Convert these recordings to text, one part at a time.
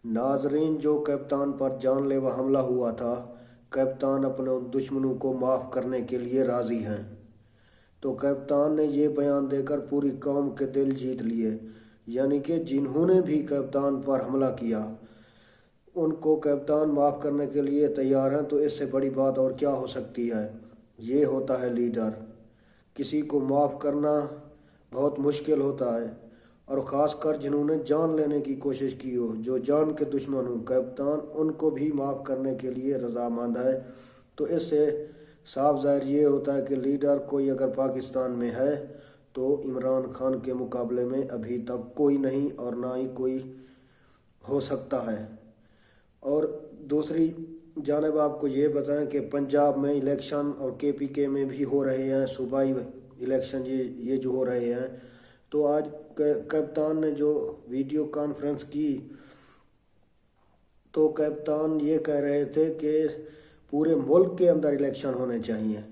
नाजरीन, जो कप्तान पर जानलेवा हमला हुआ था, कप्तान अपने दुश्मनों को माफ़ करने के लिए राज़ी हैं। तो कप्तान ने ये बयान देकर पूरी कौम के दिल जीत लिए, यानी कि जिन्होंने भी कप्तान पर हमला किया उनको कप्तान माफ़ करने के लिए तैयार हैं। तो इससे बड़ी बात और क्या हो सकती है। ये होता है लीडर। किसी को माफ़ करना बहुत मुश्किल होता है, और ख़ासकर जिन्होंने जान लेने की कोशिश की हो, जो जान के दुश्मन हो, कप्तान उनको भी माफ़ करने के लिए रज़ामंद है। तो इससे साफ ज़ाहिर ये होता है कि लीडर कोई अगर पाकिस्तान में है तो इमरान खान के मुकाबले में अभी तक कोई नहीं, और ना ही कोई हो सकता है। और दूसरी जानिब आपको ये बताएं कि पंजाब में इलेक्शन और KPK में भी हो रहे हैं, सूबाई इलेक्शन ये जो हो रहे हैं। तो आज कप्तान ने जो वीडियो कॉन्फ्रेंस की, तो कप्तान ये कह रहे थे कि पूरे मुल्क के अंदर इलेक्शन होने चाहिए,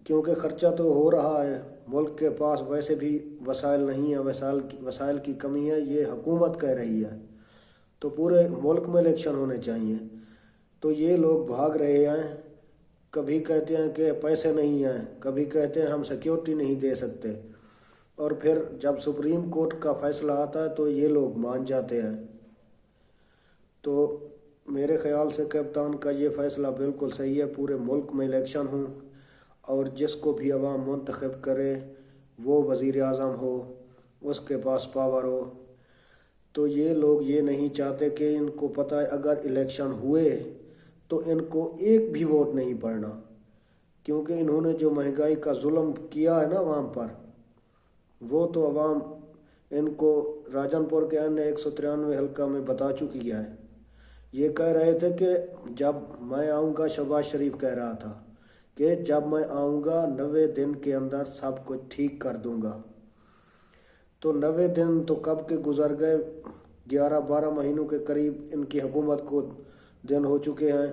क्योंकि ख़र्चा तो हो रहा है, मुल्क के पास वैसे भी वसाइल नहीं है, वसाइल की कमी है, ये हुकूमत कह रही है। तो पूरे मुल्क में इलेक्शन होने चाहिए। तो ये लोग भाग रहे हैं, कभी कहते हैं कि पैसे नहीं हैं, कभी कहते हैं हम सिक्योरिटी नहीं दे सकते, और फिर जब सुप्रीम कोर्ट का फैसला आता है तो ये लोग मान जाते हैं। तो मेरे ख्याल से कप्तान का ये फ़ैसला बिल्कुल सही है। पूरे मुल्क में इलेक्शन हो और जिसको भी अवाम मुंतखब करे वो वज़ीर आज़म हो, उसके पास पावर हो। तो ये लोग ये नहीं चाहते कि इनको पता है अगर इलेक्शन हुए तो इनको एक भी वोट नहीं पड़ना, क्योंकि इन्होंने जो महंगाई का जुल्म किया है ना अवाम पर, वो तो अवाम इनको राजनपुर के अन्य 193 हल्का में बता चुकी है। ये कह रहे थे कि जब मैं आऊँगा, शहबाज शरीफ कह रहा था कि जब मैं आऊँगा 90 दिन के अंदर सब कुछ ठीक कर दूँगा। तो 90 दिन तो कब के गुजर गए, 11-12 महीनों के करीब इनकी हुकूमत को दिन हो चुके हैं।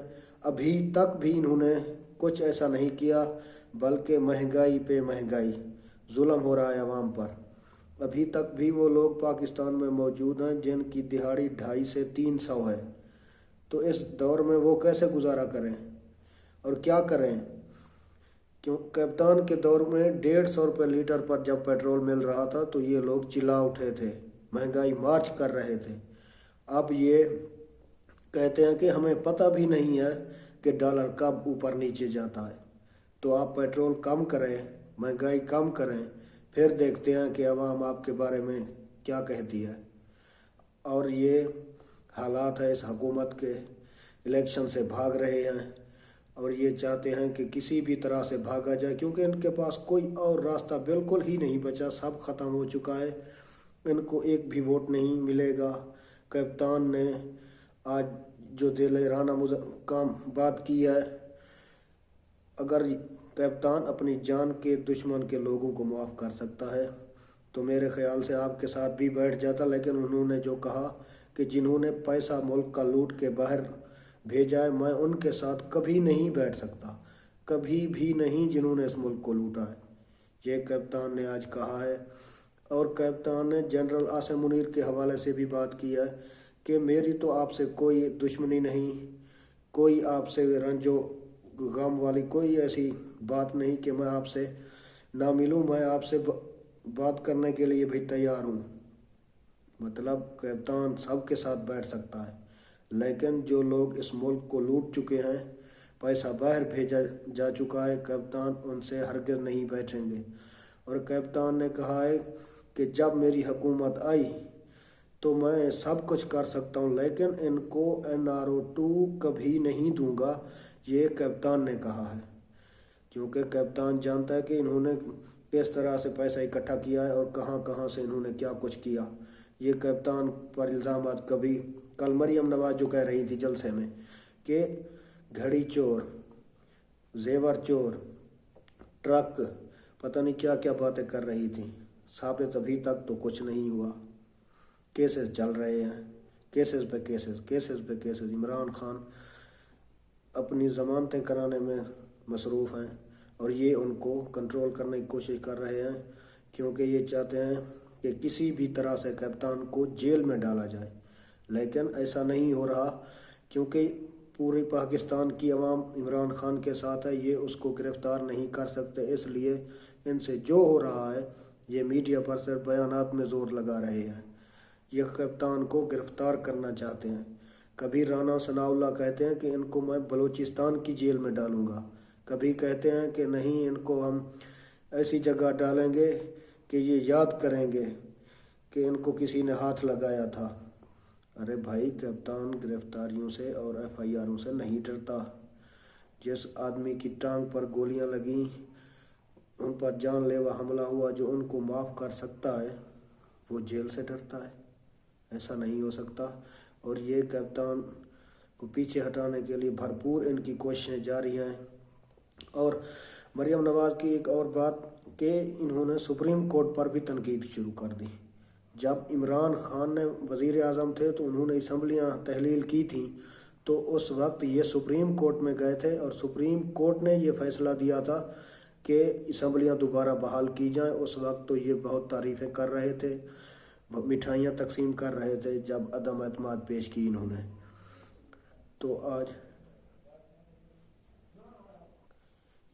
अभी तक भी इन्होंने कुछ ऐसा नहीं किया, बल्कि महंगाई पे महंगाई, जुल्म हो रहा है अवाम पर। अभी तक भी वो लोग पाकिस्तान में मौजूद हैं जिनकी दिहाड़ी 250 से 300 है। तो इस दौर में वो कैसे गुजारा करें और क्या करें। क्यों कप्तान के दौर में 150 रुपये लीटर पर जब पेट्रोल मिल रहा था तो ये लोग चिल्ला उठे थे, महंगाई मार्च कर रहे थे। अब ये कहते हैं कि हमें पता भी नहीं है कि डॉलर कब ऊपर नीचे जाता है। तो आप पेट्रोल कम करें, महंगाई कम करें, फिर देखते हैं कि अवाम आपके बारे में क्या कहती है। और ये हालात है इस हुकूमत के। इलेक्शन से भाग रहे हैं और ये चाहते हैं कि किसी भी तरह से भागा जाए, क्योंकि इनके पास कोई और रास्ता बिल्कुल ही नहीं बचा, सब ख़त्म हो चुका है। इनको एक भी वोट नहीं मिलेगा। कप्तान ने आज जो दिलेराना काम बात की है, अगर कप्तान अपनी जान के दुश्मन के लोगों को माफ़ कर सकता है तो मेरे ख्याल से आपके साथ भी बैठ जाता। लेकिन उन्होंने जो कहा कि जिन्होंने पैसा मुल्क का लूट के बाहर भेजा है, मैं उनके साथ कभी नहीं बैठ सकता, कभी भी नहीं, जिन्होंने इस मुल्क को लूटा है। ये कप्तान ने आज कहा है। और कप्तान ने जनरल आसिम मुनीर के हवाले से भी बात की है कि मेरी तो आपसे कोई दुश्मनी नहीं, कोई आपसे रंजो गम वाली कोई ऐसी बात नहीं कि मैं आपसे ना मिलूं, मैं आपसे बात करने के लिए भी तैयार हूं। मतलब कप्तान सबके साथ बैठ सकता है, लेकिन जो लोग इस मुल्क को लूट चुके हैं, पैसा बाहर भेजा जा चुका है, कप्तान उनसे हरगिज़ नहीं बैठेंगे। और कप्तान ने कहा है कि जब मेरी हुकूमत आई तो मैं सब कुछ कर सकता हूँ, लेकिन इनको NRO2 कभी नहीं दूंगा, ये कप्तान ने कहा है। क्योंकि कप्तान जानता है कि इन्होंने किस तरह से पैसा इकट्ठा किया है और कहाँ कहाँ से इन्होंने क्या कुछ किया। ये कप्तान पर इल्ज़ाम कभी कल मरियम नवाज जो कह रही थी जलसे में कि घड़ी चोर, जेवर चोर, ट्रक, पता नहीं क्या क्या बातें कर रही थी। साबित अभी तक तो कुछ नहीं हुआ। केसेस चल रहे हैं, केसेस पे केसेस, केसेस पे केसेस। इमरान खान अपनी ज़मानतें कराने में मसरूफ़ हैं और ये उनको कंट्रोल करने की कोशिश कर रहे हैं, क्योंकि ये चाहते हैं कि किसी भी तरह से कप्तान को जेल में डाला जाए। لیکن ایسا نہیں ہو رہا، کیونکہ پوری پاکستان کی عوام عمران خان کے ساتھ ہے، یہ اس کو گرفتار نہیں کر سکتے۔ اس لیے ان سے جو ہو رہا ہے، یہ میڈیا پر صرف بیانات میں زور لگا رہے ہیں۔ یہ کپتان کو گرفتار کرنا چاہتے ہیں۔ کبھی رانا ثناء اللہ کہتے ہیں کہ ان کو میں بلوچستان کی جیل میں ڈالوں گا، کبھی کہتے ہیں کہ نہیں، ان کو ہم ایسی جگہ ڈالیں گے کہ یہ یاد کریں گے کہ ان کو کسی نے ہاتھ لگایا تھا۔ ارے بھائی، کپتان گرفتاریوں سے اور ایف آئی آروں سے نہیں ڈرتا۔ جس آدمی کی ٹانگ پر گولیاں لگیں، ان پر جان لیوا حملہ ہوا، جو ان کو معاف کر سکتا ہے، وہ جیل سے ڈرتا ہے؟ ایسا نہیں ہو سکتا۔ اور یہ کپتان کو پیچھے ہٹانے کے لیے بھرپور ان کی کوششیں جاری ہیں۔ اور مریم نواز کی ایک اور بات کہ انہوں نے سپریم کورٹ پر بھی تنقید شروع کر دی۔ جب عمران خان نے وزیر اعظم تھے تو انہوں نے اسمبلیاں تحلیل کی تھیں، تو اس وقت یہ سپریم کورٹ میں گئے تھے اور سپریم کورٹ نے یہ فیصلہ دیا تھا کہ اسمبلیاں دوبارہ بحال کی جائیں۔ اس وقت تو یہ بہت تعریفیں کر رہے تھے، مٹھائیاں تقسیم کر رہے تھے جب عدم اعتماد پیش کی انہوں نے۔ تو آج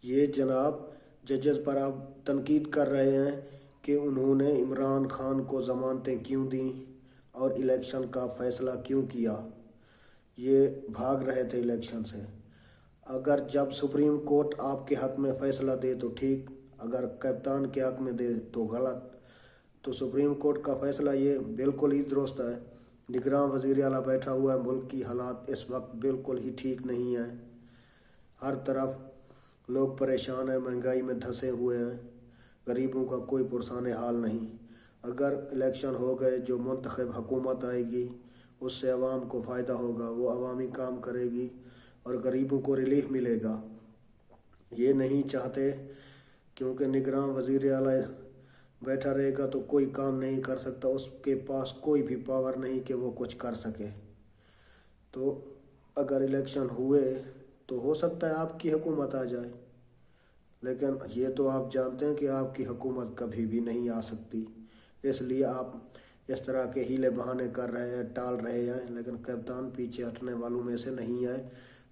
یہ جناب ججز پر اب تنقید کر رہے ہیں کہ انہوں نے عمران خان کو ضمانتیں کیوں دیں اور الیکشن کا فیصلہ کیوں کیا۔ یہ بھاگ رہے تھے الیکشن سے۔ اگر جب سپریم کورٹ آپ کے حق میں فیصلہ دے تو ٹھیک، اگر کپتان کے حق میں دے تو غلط۔ تو سپریم کورٹ کا فیصلہ یہ بالکل ہی درست ہے۔ نگراں وزیر اعلیٰ بیٹھا ہوا ہے، ملک کی حالات اس وقت بالکل ہی ٹھیک نہیں ہیں، ہر طرف لوگ پریشان ہیں، مہنگائی میں دھنسے ہوئے ہیں، غریبوں کا کوئی پرسان حال نہیں۔ اگر الیکشن ہو گئے، جو منتخب حکومت آئے گی اس سے عوام کو فائدہ ہوگا، وہ عوامی کام کرے گی اور غریبوں کو ریلیف ملے گا۔ یہ نہیں چاہتے، کیونکہ نگراں وزیر اعلیٰ بیٹھا رہے گا تو کوئی کام نہیں کر سکتا، اس کے پاس کوئی بھی پاور نہیں کہ وہ کچھ کر سکے۔ تو اگر الیکشن ہوئے تو ہو سکتا ہے آپ کی حکومت آ جائے، لیکن یہ تو آپ جانتے ہیں کہ آپ کی حکومت کبھی بھی نہیں آ سکتی۔ اس لیے آپ اس طرح کے ہیلے بہانے کر رہے ہیں، ٹال رہے ہیں، لیکن کپتان پیچھے ہٹنے والوں میں سے نہیں ہے۔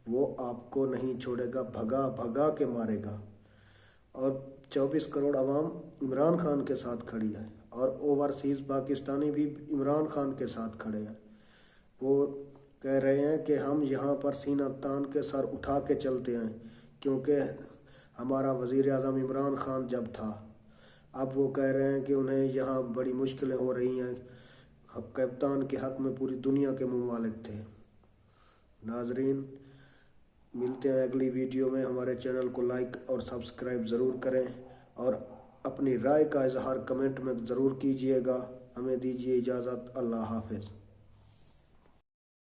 وہ آپ کو نہیں چھوڑے گا، بھگا بھگا کے مارے گا۔ اور 24 کروڑ عوام عمران خان کے ساتھ کھڑی ہے، اور اوورسیز پاکستانی بھی عمران خان کے ساتھ کھڑے ہیں۔ وہ کہہ رہے ہیں کہ ہم یہاں پر سینہ تان کے سر اٹھا کے چلتے ہیں، کیونکہ ہمارا وزیر اعظم عمران خان جب تھا۔ اب وہ کہہ رہے ہیں کہ انہیں یہاں بڑی مشکلیں ہو رہی ہیں، کپتان کے حق میں پوری دنیا کے ممالک تھے۔ ناظرین، ملتے ہیں اگلی ویڈیو میں۔ ہمارے چینل کو لائک اور سبسکرائب ضرور کریں، اور اپنی رائے کا اظہار کمنٹ میں ضرور کیجیے گا۔ ہمیں دیجیے اجازت۔ اللہ حافظ۔